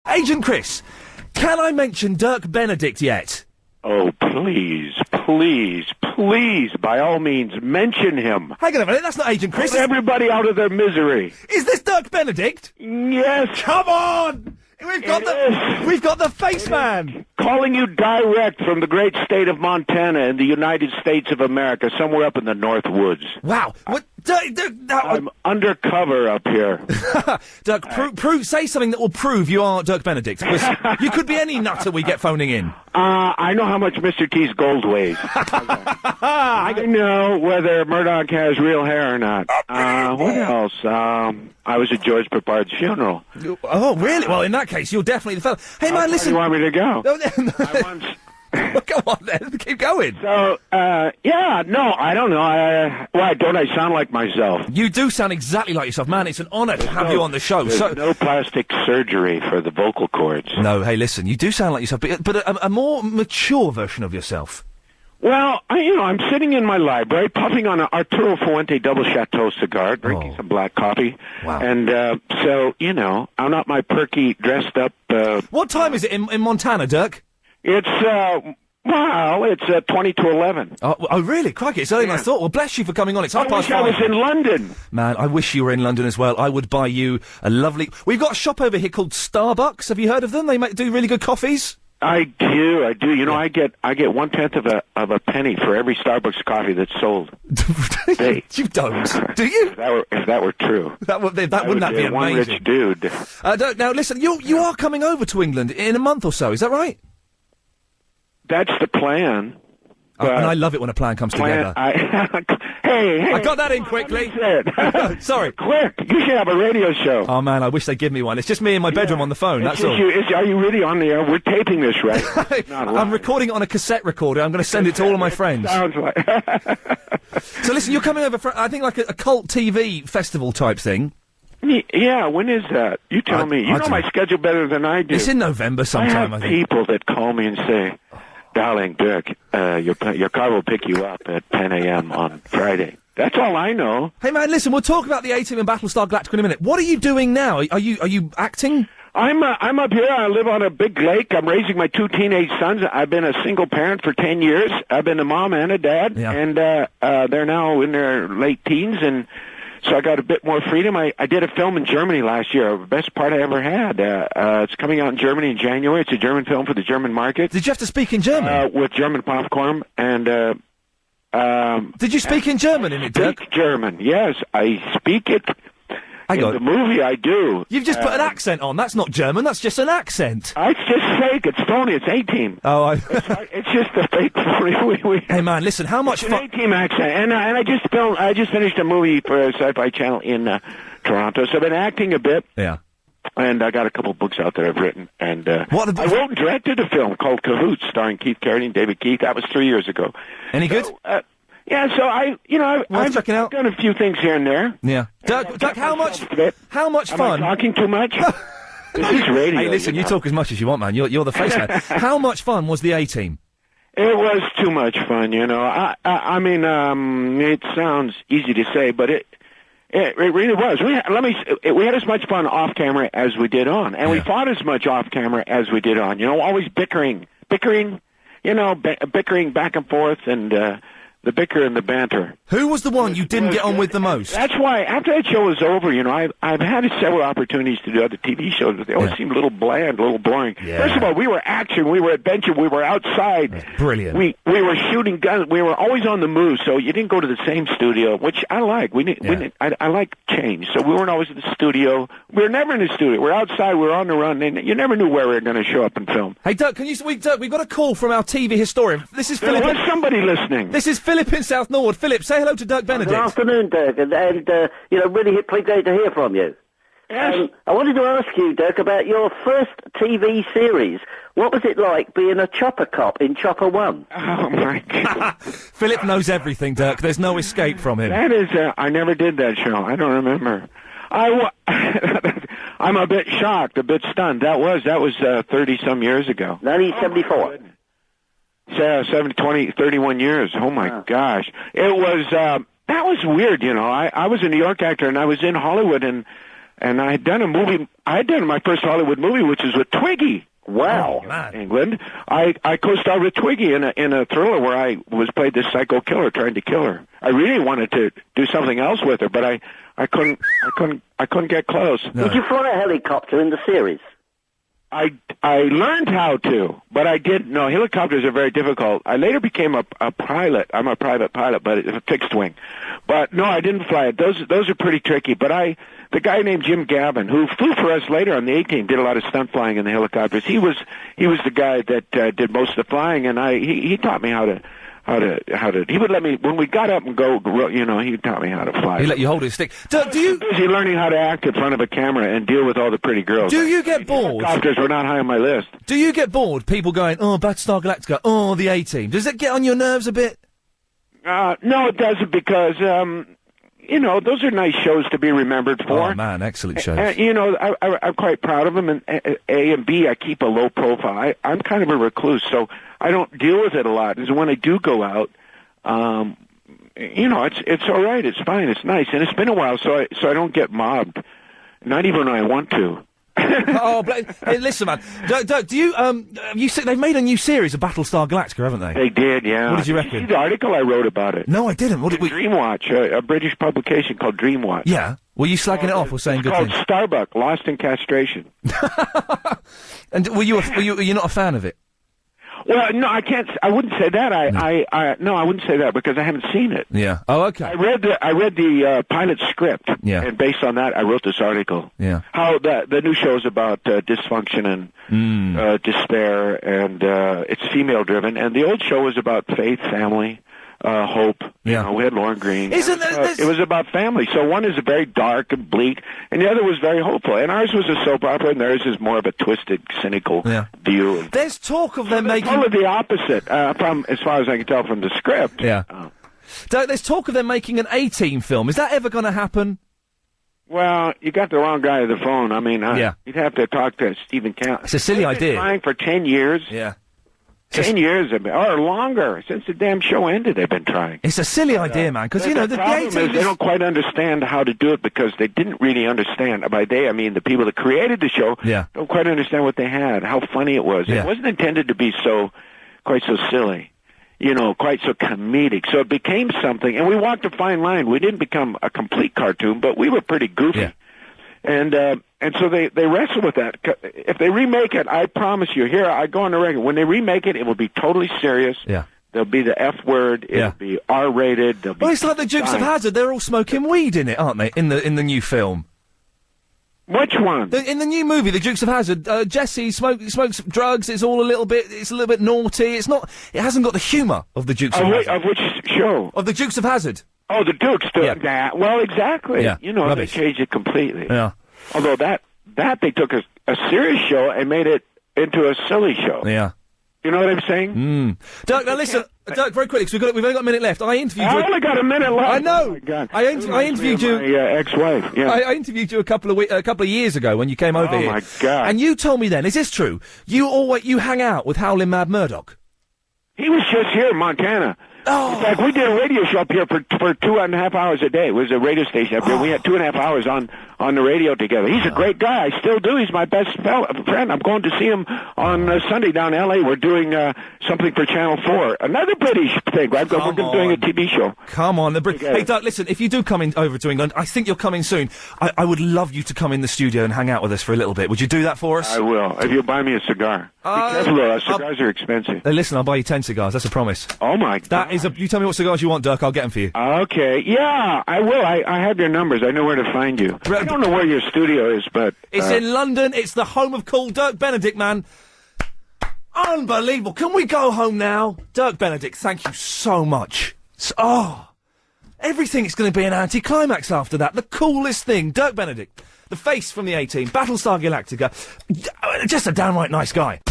Agent Chris, can I mention Dirk Benedict yet? Oh, please, please, please, by all means, mention him. Hang on a minute, that's not Agent Chris. Put everybody out of their misery. Is this Dirk Benedict? Yes. Come on! We've got the face man. Calling you direct from the great state of Montana in the United States of America, somewhere up in the North Woods. Wow. What, I'm undercover up here. Dirk, say something that will prove you are Dirk Benedict. You could be any nutter we get phoning in. I know how much Mr. T's gold weighs. I know whether Murdoch has real hair or not. What else? I was at George Peppard's funeral. Oh, really? Well, in that case, you're definitely the fellow. Hey, man, listen. You want me to go? I once... Well, go on then. Keep going. So, yeah, no, I don't know. Why don't I sound like myself? You do sound exactly like yourself, man. It's an honour to have you on the show. There's no plastic surgery for the vocal cords. No, hey, listen, you do sound like yourself, but a more mature version of yourself. Well, I'm sitting in my library, puffing on an Arturo Fuente double Chateau cigar, drinking some black coffee. Wow. And, so, I'm not my perky, dressed up, What time is it in Montana, Dirk? It's, it's 20 to 11. Oh, really? Crikey, it's earlier than I thought. Well, bless you for coming on. It's 5:30. I was in London. Man, I wish you were in London as well. I would buy you a lovely... We've got a shop over here called Starbucks. Have you heard of them? They do really good coffees. I do. I get 1/10 of a penny for every Starbucks coffee that's sold. You don't, do you? If that were true, wouldn't that be amazing? One rich dude. Now listen, you are coming over to England in a month or so. Is that right? That's the plan. And I love it when a plan comes together. Hey! I got that in quickly. Sorry. Quick! You should have a radio show. Oh, man, I wish they'd give me one. It's just me in my bedroom on the phone, that's all. Are you really on the air? We're taping this, right? I'm recording it on a cassette recorder. I'm going to send it to all of my friends. Sounds like... So listen, you're coming over for, I think, like a cult TV festival type thing. Yeah, when is that? You tell me. You know my schedule better than I do. It's in November sometime, I think. People that call me and say... Darling Dirk, your car will pick you up at 10 a.m. on Friday. That's all I know. Hey man, listen, we'll talk about the A-Team and Battlestar Galactica in a minute. What are you doing now? Are you acting? I'm up here. I live on a big lake. I'm raising my 2 teenage sons. I've been a single parent for 10 years. I've been a mom and a dad, and they're now in their late teens, and so I got a bit more freedom. I did a film in Germany last year, the best part I ever had. It's coming out in Germany in January. It's a German film for the German market. Did you have to speak in German? With German popcorn, and... Did you speak in German in it, Dirk? Speak German, yes. I speak it. In the movie, I do. You've just put an accent on. That's not German. That's just an accent. It's just fake. It's phony. It's A-Team. Oh, it's just a fake phony. Hey, man, listen. How much fun? It's an A-Team accent, and I just finished a movie for a sci-fi channel in Toronto. So I've been acting a bit. Yeah. And I got a couple of books out that I've written. And I wrote and directed a film called Cahoots, starring Keith Carradine and David Keith. That was 3 years ago. Any good? Yeah, so I've done a few things here and there. Yeah. Dirk, how much fun? Am I talking too much? This is radio. Hey, listen, you talk as much as you want, man. You're the face man. How much fun was the A-Team? It was too much fun, I mean, it sounds easy to say, but it really was. We had as much fun off camera as we did on, and we fought as much off camera as we did on. Always bickering, bickering back and forth, and the bicker and the banter. Who was the one you didn't get on with the most? That's why, after that show was over, I've had several opportunities to do other TV shows, but they always seemed a little bland, a little boring. Yeah. First of all, we were action, we were adventure, we were outside. That's brilliant. We were shooting guns, we were always on the move, so you didn't go to the same studio, which I like. I like change, so we weren't always in the studio. We were never in the studio. We're outside, we were on the run, and you never knew where we were going to show up and film. Hey, Dirk, Dirk, we've got a call from our TV historian. This is Philip. There's somebody listening. This is Philip in South Norwood. Philip, say hello to Dirk Benedict. Good afternoon, Dirk, and really great to hear from you. Yes. I wanted to ask you, Dirk, about your first TV series. What was it like being a chopper cop in Chopper 1? Oh, my God. Philip knows everything, Dirk. There's no escape from him. That is, I never did that show. I don't remember. I'm a bit shocked, a bit stunned. That was 30-some years ago. 1974. Yeah, 31 years. Oh, my gosh. It was, that was weird, I was a New York actor, and I was in Hollywood, and And I had done a movie. I had done my first Hollywood movie, which is with Twiggy. Wow. England. I co-starred with Twiggy in a thriller where I played this psycho killer trying to kill her. I really wanted to do something else with her, but I couldn't get close. No. Did you fly a helicopter in the series? I learned how to, but I didn't. No, helicopters are very difficult. I later became a pilot. I'm a private pilot, but it's a fixed wing. But no, I didn't fly it. Those are pretty tricky. But the guy named Jim Gavin, who flew for us later on the A-Team, did a lot of stunt flying in the helicopters. He was the guy that did most of the flying, and he taught me how to. He would let me, when we got up and go, he taught me how to fly. He let you hold his stick. Do you? Busy learning how to act in front of a camera and deal with all the pretty girls. Do you get bored? Helicopters were not high on my list. Do you get bored? People going, oh, Battlestar Galactica, oh, the A-Team. Does it get on your nerves a bit? No, it doesn't, because, those are nice shows to be remembered for. Oh, man, excellent shows. I'm quite proud of them, and A and B, I keep a low profile. I'm kind of a recluse, so I don't deal with it a lot. And when I do go out, it's all right. It's fine. It's nice. And it's been a while, so I don't get mobbed. Not even when I want to. Hey, listen, man. Do you they've made a new series of Battlestar Galactica, haven't they? They did, yeah. What did you reckon? Did you see the article I wrote about it? No, I didn't. Dreamwatch, a British publication called Dreamwatch. Yeah. Were you slagging it off or saying good things? It's called Starbuck, Lost in Castration. And were you not a fan of it? Well, no, I can't. I wouldn't say that. I wouldn't say that because I haven't seen it. Yeah. Oh, okay. I read the pilot script. Yeah. And based on that, I wrote this article. Yeah. How the new show is about dysfunction and despair, and it's female driven. And the old show was about faith, family, hope. Yeah. We had Lauren Green. It was about family. So one is very dark and bleak, and the other was very hopeful. And ours was a soap opera, and theirs is more of a twisted, cynical view. There's talk of them making totally the opposite, from as far as I can tell from the script. Yeah. There's talk of them making an A-Team film. Is that ever going to happen? Well, you got the wrong guy on the phone. I mean, you'd have to talk to Stephen Count. It's a silly idea. They've been trying for 10 years. Yeah. 10 years, or longer, since the damn show ended, they've been trying. It's a silly idea, man, because, the problem is they don't quite understand how to do it because they didn't really understand. By they, I mean the people that created the show don't quite understand what they had, how funny it was. Yeah. It wasn't intended to be quite so silly, quite so comedic. So it became something, and we walked a fine line. We didn't become a complete cartoon, but we were pretty goofy. Yeah. And so they wrestle with that. If they remake it, I promise you, here, I go on the record, when they remake it will be totally serious. Yeah. There'll be the F word. It'll be R-rated. Well, it's like the Dukes of Hazzard. They're all smoking weed in it, aren't they, in the new film? Which one? In the new movie, The Dukes of Hazzard, Jesse smokes drugs. It's a little bit naughty. It hasn't got the humour of The Dukes of Hazzard. Of which show? Of The Dukes of Hazzard. Oh, the Dukes. Well, exactly. Yeah. They changed it completely. Yeah. Although that they took a serious show and made it into a silly show. Yeah. You know what I'm saying? Dirk, now listen, Dirk, very quickly, because we've only got a minute left. I only got a minute left. I know. Oh my God. I interviewed you. My ex-wife. Yeah. I interviewed you a couple of years ago when you came over here. Oh my God. And you told me then, is this true? You hang out with Howlin' Mad Murdoch. He was just here in Montana. Oh. In fact, we did a radio show up here for 2.5 hours a day. It was a radio station up here. We had 2.5 hours on the radio together. He's a great guy. I still do. He's my best friend. I'm going to see him on Sunday down in L.A. We're doing something for Channel 4. Another British thing. We're doing a TV show. Come on. Hey, Dirk, listen, if you do come over to England, I think you're coming soon. I would love you to come in the studio and hang out with us for a little bit. Would you do that for us? I will. If you'll buy me a cigar. Be careful, though. Cigars are expensive. Hey, listen, I'll buy you 10 cigars. That's a promise. Oh, my God. You tell me what cigars you want, Dirk. I'll get them for you. Okay. Yeah, I will. I have your numbers. I know where to find you. I don't know where your studio is, but... It's in London. It's the home of cool Dirk Benedict, man. Unbelievable. Can we go home now? Dirk Benedict, thank you so much. Everything is going to be an anticlimax after that. The coolest thing. Dirk Benedict, the face from the A-Team, Battlestar Galactica. Just a downright nice guy.